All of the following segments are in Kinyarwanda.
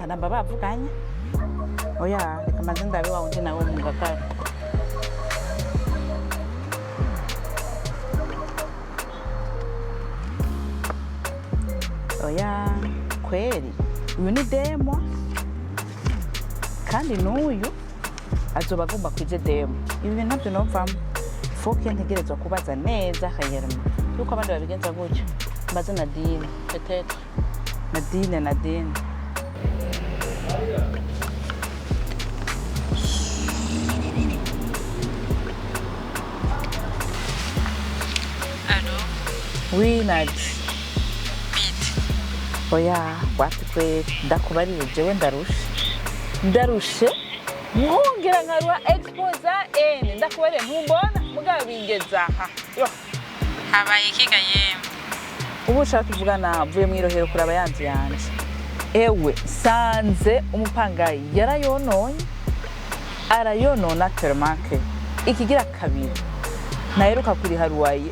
namba bavuganye oya reka maze ndabe wa undi nawe mu ngagara oya kweli uyu ni demo kandi n'uyu azoba agomba kwije demo ibi bintu nabyo novamo foke ntegerezwa kubaza neza hayerma yuko abandi babigenza gutyo mbaze Nadine peut-être Nadine Allô? Oui, Nadi. Vite. Oya, wapi kweli ndakubarire jewe ndarushe mwongera nkarwa expose N ndakubarire ntumbona mugabo bingeza aha yo Habaye ikiga yemwe. ubu ushaka kuvuga navuye mwirohero kuraba yanzu yanje ewe sanze umupangayi arayonona termake ikigira kabiri naheruka kuri haruwaye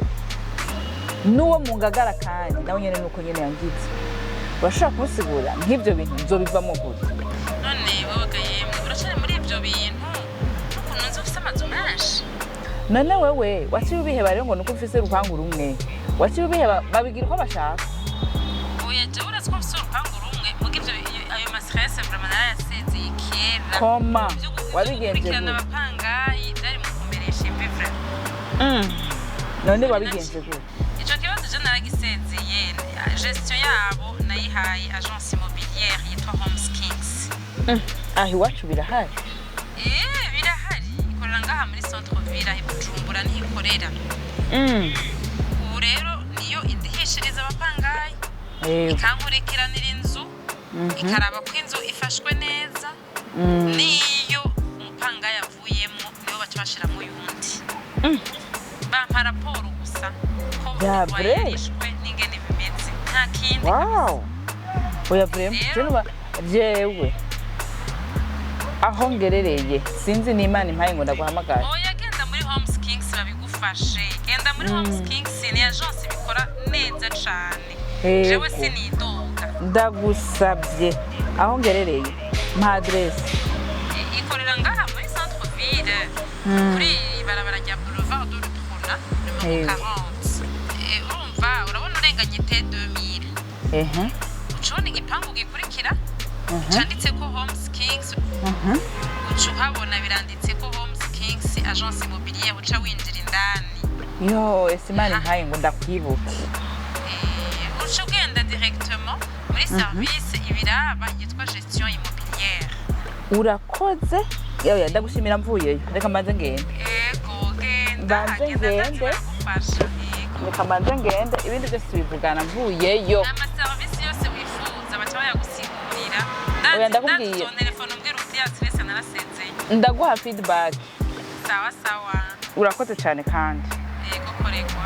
nuwo mu ngagara kandi nawe nyene nuko nyene yangize urashaka kumusigura nk'ibyo bintu nzobivamo gute None woga yemwe uracane muri ibyo bintu ukuntu nzi ufite amazu menshi. none wewe waciye ubiheba rero ngo nuko ufise urupangu rumwe waciye ubiheba babigira uko bashaka Oya je uratse ko ufite urupangu rumwe muga ibyo ayo mastress vraiment narayasezeye kera. koma wabigenze gute abapangayi byari mu kumeresha imvi vraiment. none wabigenze gute Ico kibazo je naragisezeye gestion yabo nayihaye agence immobilière yitwa Homes Kings. aho iwacu birahari Birahari ikorera ngaha muri centre ville aho Bujumbura niho ikorera. Ubu rero niyo idihishiriza abapangayi ikankurikiranira inzu ikaraba ko inzu ifashwe neza niyo umupangayi avuyemo niyo baca bashiramo uyundi bampa raporo gusa ko yarishwe n'ingene bimeze nta kindi. Wow oya vraiment jewe aho ngerereye sinzi n'Imana impaye ngo ndaguhamagara oya genda muri Homes Kings babigufashe genda muri Homes Kings ni agence bikora neza cane jewe sinidoga ndagusabye aho ngerereye mpa adresse ikorera ngaha muri centre ville kuri barabara rya boulevard de l'Utrona numero 40 urumva urabona urenganye T2000 ucubona igipangu gikurikira canditse ko Homes Kings uhabona biranditse ko Homes Kings agence immobilière uca winjira indani yo esimani nkaye ngo ndakwibuke uca ugenda directement muri service ibiraba yitwa gestion immobilière. urakoze yoya ndagushimira mvuyeyo reka manze ngende genda ndagufasha reka manze ngende ibindi byose bivugana mvuyeyo ama service yose wifuza baca bayagusigurira oya ndakubwiye telefone umbwira uti yastress narasezeye ndaguha feedback sawa urakoze cyane kandi yego korekwa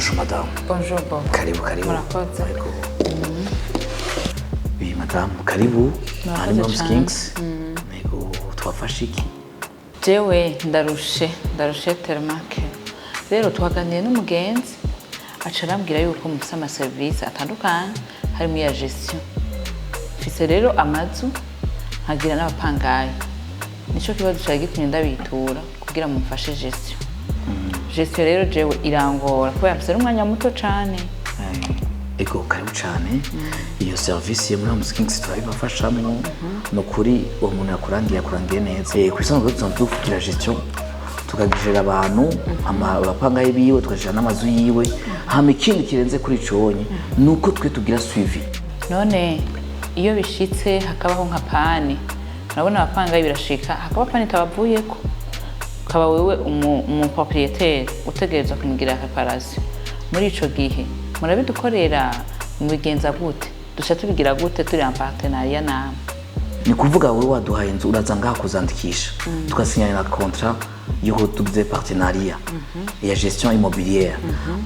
Bonjour madame. Bonjour Bob. Karibu. Murakoze. Oui madame, karibu. Murakoze Animal cyane. Kings. Ego twafashe iki? Jewe ndarushe termake. Rero tuhaganiye n'umugenzi aca arambwira yuko mufise amaserivisi atandukanye harimo iya gestion. Mfise rero amazu nkagira n'abapangayi. Nico kibazo cari gitumye ndabitura kugira mumfashe gestion. Gestion rero jewe irangora kubera mfise umwanya muto cane. Ego karibu cyane. Iyo service ya muri Kings turabibafashamo. No kuri uwo muntu yakurangiye neza. Kwisanzwe tugira gestion tukagirira abantu abapangayi biwe tukagirira n'amazu yiwe hama ikindi kirenze kuri iconye nuko twe tugira suivi. None iyo bishitse hakabaho nka pani urabona abapangayi birashika hakaba pani tabavuyeko ukaba wewe umu propriétaire utegereza kumugira reparation muri ico gihe murabidukorera mubigenza gute duca tubigira gute turi en partenariat namwe. Ni kuvuga wewe waduhaye inzu uraza ngaha kuzandikisha tukasinyana na contrat yo tugize partenariat ya gestion immobilière.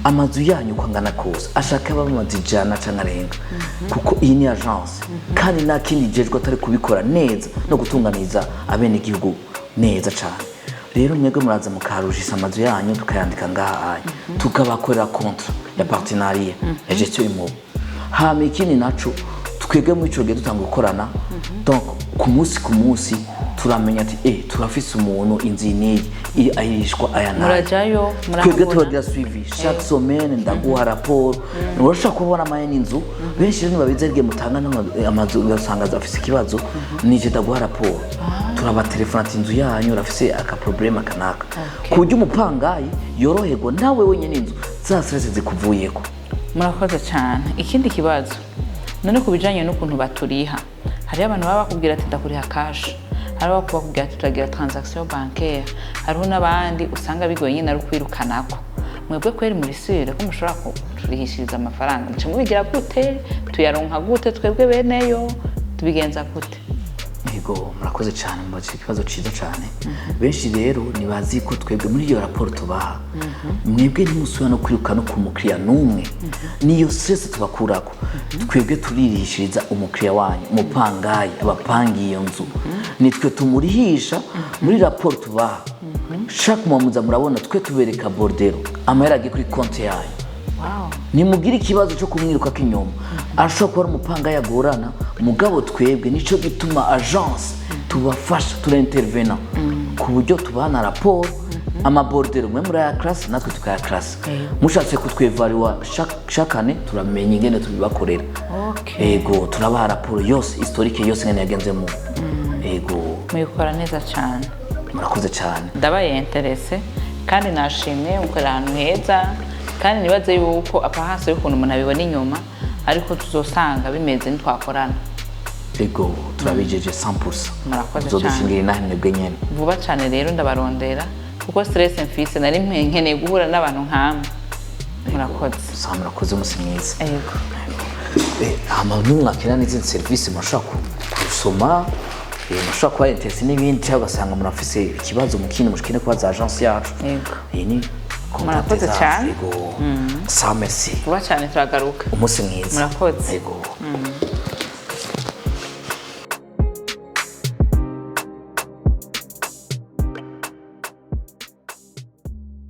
Amazu yanyu kwangana kose ashaka bamazijana canke arenga kuko iyi ni agence kandi nta kindi jejwe atari kubikora neza no gutunganiza abene igihugu neza cane. Rero mwebwe muraza mukarushisa amazu yanyu tukayandika ngaha tukabakorera contrat ya partenariat ya gestion immobilière. Hama ikindi naco twebwe mu ico gihe dutanga gukorana donc ku munsi turamenya ati turafise umuntu inzini ayishwa aya nayo murajayo twebwe tubagira suivi chaque semaine ndaguha rapport. Urashaka kubona amayeni inzu benshi rero babizerge mutanga n'amazu ugasanga afise ikibazo nije ndaguha rapport. Turabatelefona ati inzu yanyu urafise aka problème kanaka kujya umupangayi yoroherwa nawe wenyine inzu za stress zikuvuyeko. Murakoze cyane. Ikindi kibazo none kubijanye n'ukuntu baturiha hari abantu baba bakubwira ati ndakuriha cash, hari bakubwira ati turagira transaction bancaire, hariho n'abandi usanga bigoye nyine ari kwirukanako. Mwebwe kweri muri sire ko mushobora kuturihishiriza amafaranga muce mubigira gute tuyaronka gute twebwe beneyo tubigenza gute? Ego murakoze cyane mbaje ikibazo ciza cyane. Benshi rero nibazi ko twebwe muri iyo rapport tubaha mwebwe ntimusubira no kwiruka no ku mukiriya numwe niyo stress tubakurako. Twebwe turirishiriza umukiriya wanyu umupangayi abapangiye iyo nzu nitwe tumurihisha muri rapport tubaha. Chaque mois murabona twe tubereka bordero amahera agiye kuri konti yayo. Nimugira ikibazo cyo kumwiruka k'inyuma ashobora kuba umupanga yagorana mugabo twebwe nico gituma agence tubafasha turaintervena ku buryo tubana rapport amabordero mwe muri ya classe natwe tukaya classe mushatse kutwevariwa chaque année turamenya ingene tubibakorera. Ego turabaha rapport yose historique yose ngene yagenze mu ego muyikora neza cyane. Murakoze cyane ndabaye interesse kandi nashimye ukora ahantu heza kandi nibaze yuko apahase y'ukuntu umuntu abibona inyuma ariko tuzosanga bimeze nitwakorana. Ego turabijeje 100%. Murakoze cyane zodushingira inahe mwebwe nyene vuba cyane rero ndabarondera kuko stress mfise nari nkeneye guhura n'abantu nkamwe. Murakoze. Murakoze umunsi mwiza. Ego amanu mwakira n'izi service mushaka kusoma mushaka kuba interesse n'ibindi cyangwa basanga murafise ikibazo mukindi mushikine kubaza agence yacu. Ego ini murakoze cyane. Ego merci vuba cyane turagaruka. umunsi mwiza. Murakoze. Ego